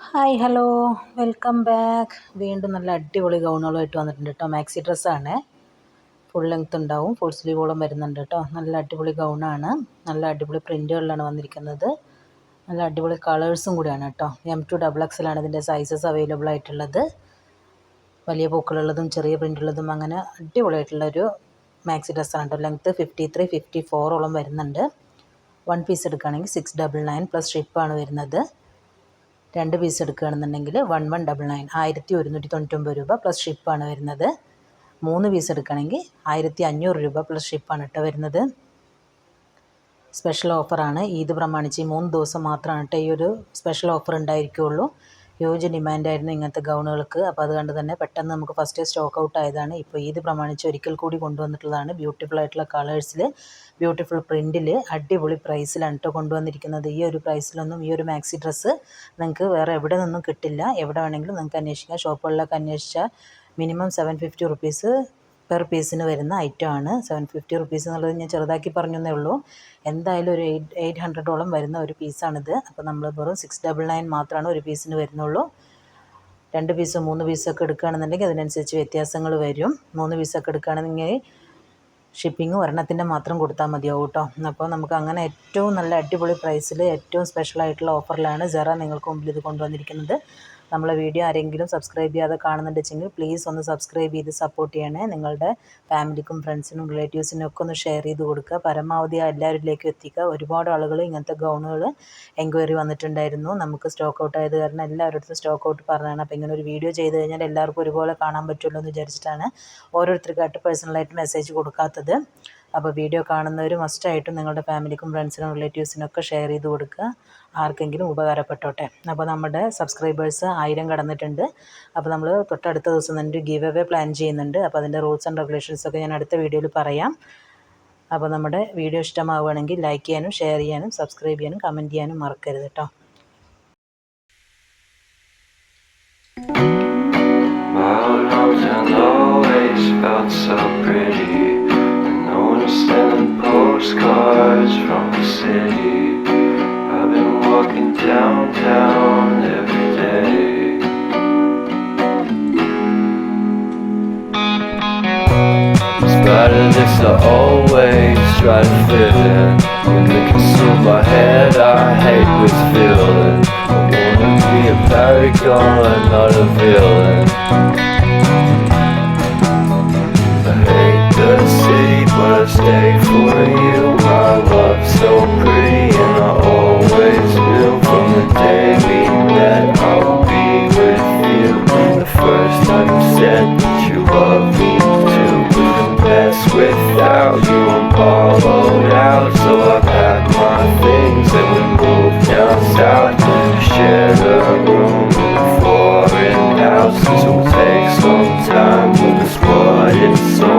Hi hello welcome back. വീണ്ടും നല്ല അടിപൊളി ഗൗണുകളുമായിട്ട് വന്നിട്ടുണ്ട് കേട്ടോ. മാക്സി ഡ്രസ്സാണ്, ഫുൾ ലെങ്ത് ഉണ്ടാവും, ഫുൾ സ്ലീവോളം വരുന്നുണ്ട് കേട്ടോ. നല്ല അടിപൊളി ഗൗണാണ്, നല്ല അടിപൊളി പ്രിൻറ്റുകളിലാണ് വന്നിരിക്കുന്നത്. നല്ല അടിപൊളി കളേഴ്സും കൂടിയാണ് കേട്ടോ. M2 XXL ഇതിൻ്റെ സൈസസ് അവൈലബിൾ ആയിട്ടുള്ളത്. വലിയ പൂക്കളുള്ളതും ചെറിയ പ്രിൻ്റുള്ളതും അങ്ങനെ അടിപൊളിയായിട്ടുള്ളൊരു മാക്സി ഡ്രസ്സാണ് കേട്ടോ. ലെങ്ത്ത് 53, 54ഓളം വരുന്നുണ്ട്. 1 പീസ് എടുക്കുകയാണെങ്കിൽ 699 പ്ലസ് ഷിപ്പാണ് വരുന്നത്. 2 പീസ് എടുക്കുകയാണെന്നുണ്ടെങ്കിൽ 1199 1199 രൂപ പ്ലസ് ഷിപ്പാണ് വരുന്നത്. 3 പീസ് എടുക്കുകയാണെങ്കിൽ 1500 രൂപ പ്ലസ് ഷിപ്പാണ് കേട്ടോ വരുന്നത്. സ്പെഷ്യൽ ഓഫറാണ്. ഈദ് പ്രമാണിച്ച് ഈ 3 ദിവസം മാത്രമാണ് കേട്ടോ ഈ ഒരു സ്പെഷ്യൽ ഓഫർ ഉണ്ടായിരിക്കുകയുള്ളൂ. ഹ്യൂജ് ഡിമാൻഡായിരുന്നു ഇങ്ങനത്തെ ഗൗണുകൾക്ക്. അപ്പോൾ അതുകൊണ്ട് തന്നെ പെട്ടെന്ന് നമുക്ക് ഫസ്റ്റ് സ്റ്റോക്ക് ഔട്ട് ആയതാണ്. ഇപ്പോൾ ഈദ് പ്രമാണിച്ച് ഒരിക്കൽ കൂടി കൊണ്ടുവന്നിട്ടുള്ളതാണ്. ബ്യൂട്ടിഫുൾ ആയിട്ടുള്ള കളേഴ്സിൽ, ബ്യൂട്ടിഫുൾ പ്രിൻറ്റിൽ, അടിപൊളി പ്രൈസിലാണ് കേട്ടോ കൊണ്ടുവന്നിരിക്കുന്നത്. ഈ ഒരു പ്രൈസിലൊന്നും ഈ ഒരു മാക്സി ഡ്രസ്സ് നിങ്ങൾക്ക് വേറെ എവിടെ നിന്നും കിട്ടില്ല. എവിടെ വേണമെങ്കിലും നിങ്ങൾക്ക് അന്വേഷിക്കാം. ഷോപ്പുകളിലൊക്കെ അന്വേഷിച്ചാൽ മിനിമം 750 റുപ്പീസ് പെർ പീസിന് വരുന്ന ഐറ്റമാണ്. 750 റുപ്പീസ് എന്നുള്ളത് ഞാൻ ചെറുതാക്കി പറഞ്ഞതേ ഉള്ളൂ. എന്തായാലും ഒരു 800ഓളം വരുന്ന ഒരു പീസാണിത്. അപ്പോൾ നമ്മൾ വെറും 699 മാത്രമാണ് ഒരു പീസിന് വരുന്നുള്ളൂ. 2 പീസോ 3 പീസൊക്കെ എടുക്കുകയാണെന്നുണ്ടെങ്കിൽ അതിനനുസരിച്ച് വ്യത്യാസങ്ങൾ വരും. 3 പീസൊക്കെ എടുക്കുകയാണെന്നെങ്കിൽ ഷിപ്പിംഗ് ഒരെണ്ണത്തിൻ്റെ മാത്രം കൊടുത്താൽ മതിയാവും കേട്ടോ. അപ്പോൾ നമുക്ക് അങ്ങനെ ഏറ്റവും നല്ല അടിപൊളി പ്രൈസിൽ ഏറ്റവും സ്പെഷ്യലായിട്ടുള്ള ഓഫറിലാണ് സെറ നിങ്ങൾക്ക് മുമ്പിൽ ഇത് കൊണ്ടുവന്നിരിക്കുന്നത്. നമ്മളെ വീഡിയോ ആരെങ്കിലും സബ്സ്ക്രൈബ് ചെയ്യാതെ കാണുന്നുണ്ടെങ്കിൽ പ്ലീസ് ഒന്ന് സബ്സ്ക്രൈബ് ചെയ്ത് സപ്പോർട്ട് ചെയ്യണേ. നിങ്ങളുടെ ഫാമിലിക്കും ഫ്രണ്ട്സിനും റിലേറ്റീവ്സിനും ഒക്കെ ഒന്ന് ഷെയർ ചെയ്ത് കൊടുക്കുക. പരമാവധി എല്ലാവരിലേക്കും എത്തിക്കുക. ഒരുപാട് ആളുകൾ ഇങ്ങനത്തെ ഗൗണുകൾ എൻക്വയറി വന്നിട്ടുണ്ടായിരുന്നു. നമുക്ക് സ്റ്റോക്ക് ഔട്ട് ആയത് കാരണം എല്ലാവരുടെ അടുത്തും സ്റ്റോക്ക് ഔട്ട് പറഞ്ഞതാണ്. അപ്പോൾ ഇങ്ങനെ ഒരു വീഡിയോ ചെയ്ത് കഴിഞ്ഞാൽ എല്ലാവർക്കും ഒരുപോലെ കാണാൻ പറ്റുള്ളൂ എന്ന് വിചാരിച്ചിട്ടാണ് ഓരോരുത്തർക്കായിട്ട് പേഴ്സണലായിട്ട് മെസ്സേജ് കൊടുക്കാത്തത്. അപ്പോൾ വീഡിയോ കാണുന്നവർ മസ്റ്റായിട്ടും നിങ്ങളുടെ ഫാമിലിക്കും ഫ്രണ്ട്സിനും റിലേറ്റീവ്സിനും ഒക്കെ ഷെയർ ചെയ്ത് കൊടുക്കുക. ആർക്കെങ്കിലും ഉപകാരപ്പെട്ടോട്ടെ. അപ്പോൾ നമ്മുടെ സബ്സ്ക്രൈബേഴ്സ് 1000 കടന്നിട്ടുണ്ട്. അപ്പോൾ നമ്മൾ തൊട്ടടുത്ത ദിവസം തന്നെ ഒരു ഗിവ് അവേ പ്ലാൻ ചെയ്യുന്നുണ്ട്. അപ്പോൾ അതിൻ്റെ റൂൾസ് ആൻഡ് റെഗുലേഷൻസൊക്കെ ഞാൻ അടുത്ത വീഡിയോയിൽ പറയാം. അപ്പോൾ നമ്മുടെ വീഡിയോ ഇഷ്ടമാവുകയാണെങ്കിൽ ലൈക്ക് ചെയ്യാനും ഷെയർ ചെയ്യാനും സബ്സ്ക്രൈബ് ചെയ്യാനും കമൻറ്റ് ചെയ്യാനും മറക്കരുത് കേട്ടോ. Postcards from the city. I've been walking downtown every day. In spite of this, I always try to fit in. When they consume my head, I hate this feeling. I wanna be a paragon, not a villain. I hate the city, but I stay for you. My love's so pretty, and I always knew from the day we met I would be with you. The first time you said that you love me too. Couldn't pass without you, I'm hollowed out. So I packed my things and we moved down south. We shared a room in a foreign house. This will take some time, but it's what it's all